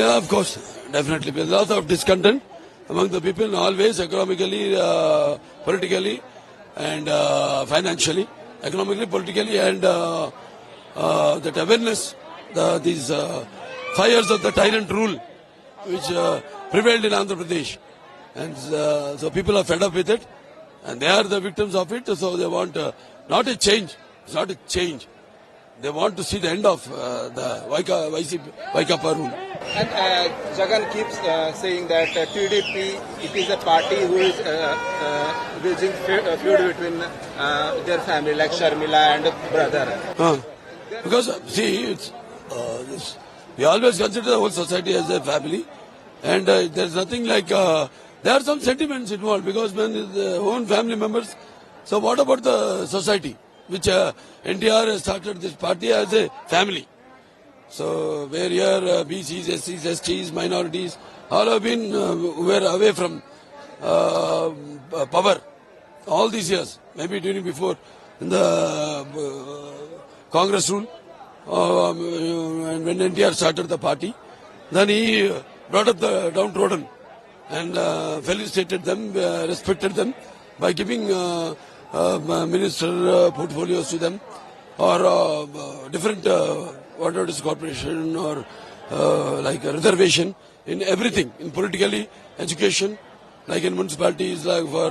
Yeah, of course, definitely. There's lots of discontent among the people, always economically, politically, and financially. Economically, politically, and that awareness, these 5 years of the tyrant rule, which prevailed in Andhra Pradesh, and so people are fed up with it, and they are the victims of it. So they want not a change. It's not a change. They want to see the end of the Vaikapa rule. And Jagan keeps saying that TDP, it is a party who is waging feud between their family, like Sharmila and brother. Because see, it's, we always consider the whole society as a family, and there's nothing like there are some sentiments involved because when the own family members. So what about the society, which NTR has started this party as a family? So where here BCs, SCs, STs, minorities, all have been were away from power all these years. Maybe during before in the Congress rule, and when NTR started the party, then he brought up the downtrodden and felicitated them, respected them by giving minister portfolios to them, or different whatever it is, corporation or like a reservation in everything, in politically, education, like in municipalities, like for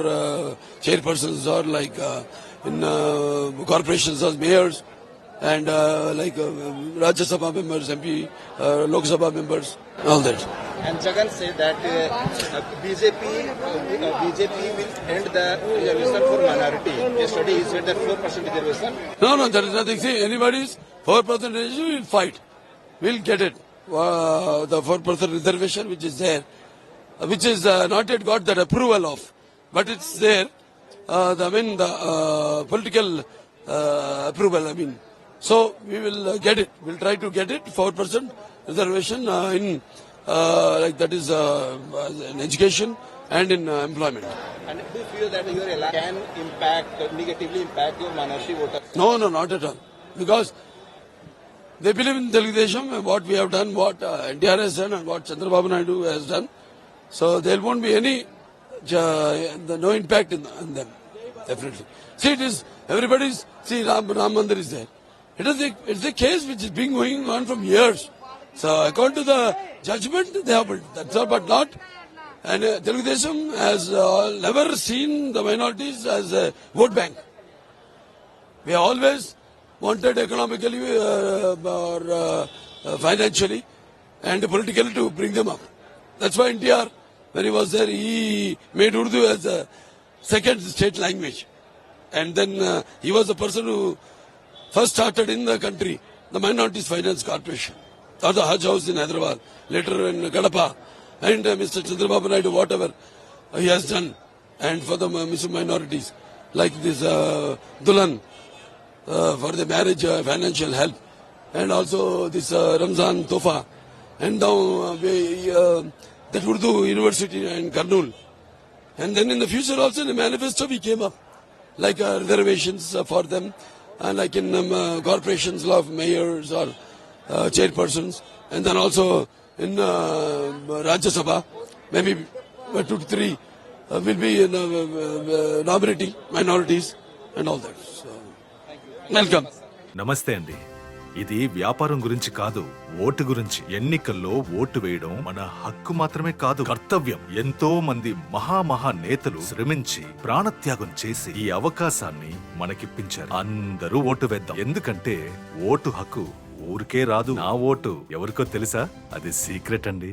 chairpersons, or like in corporations as mayors, and like Rajya Sabha members, MP, Lok Sabha members, all that. And Jagan said that BJP will end the reservation for minority. Yesterday he said that 4% reservation. No, there is nothing. See, anybody's 4% reservation will fight. We'll get it. The 4% reservation which is there, which is not yet got that approval of, but it's there. The political approval. So we will get it. We'll try to get it. 4% reservation in like that is in education and in employment. And do you feel that your election can negatively impact your minority voters? No, not at all. Because they believe in Telugudesam, what we have done, what NTR has done, and what Chandrababu Naidu has done. So there won't be any no impact on them. Definitely. See, it is everybody's. See, Ram Mandir is there. It's a case which is been going on from years. So according to the judgment, they have built. That's all, but not. And Telugudesam has never seen the minorities as a vote bank. We always wanted economically or financially and politically to bring them up. That's why NTR, when he was there, he made Urdu as a second state language. And then he was the person who first started in the country the Minorities Finance Corporation, or the Hajj House in Hyderabad, later in Kadapa, and Mr. Chandrababu Naidu, whatever he has done, and for the Muslim minorities, like this Dulan, for the marriage financial help, and also this Ramzan Tofa, and now that Urdu University in Karnool. And then in the future also the manifesto we came up, like reservations for them, and like in corporations, law of mayors or chairpersons, and then also in Rajya Sabha, maybe 2 to 3 will be nominating minorities and all that. So, welcome. నమస్తే అండి. ఇది వ్యాపారం గురించి కాదు, vote గురించి. ఎన్నికల్లో vote వేయడం మన హక్కు మాత్రమే కాదు, కర్తవ్యం. ఎంతో మంది మహా నేతలు శ్రమించి ప్రాణత్యాగం చేసి ఈ అవకాశాన్ని మనకిప్పించారు. అందరూ ఓటు వేద్దాం. ఎందుకంటే ఓటు హక్కు ఊరికే రాదు. నా ఓటు ఎవరికో తెలుసా? అది సీక్రెట్ అండి.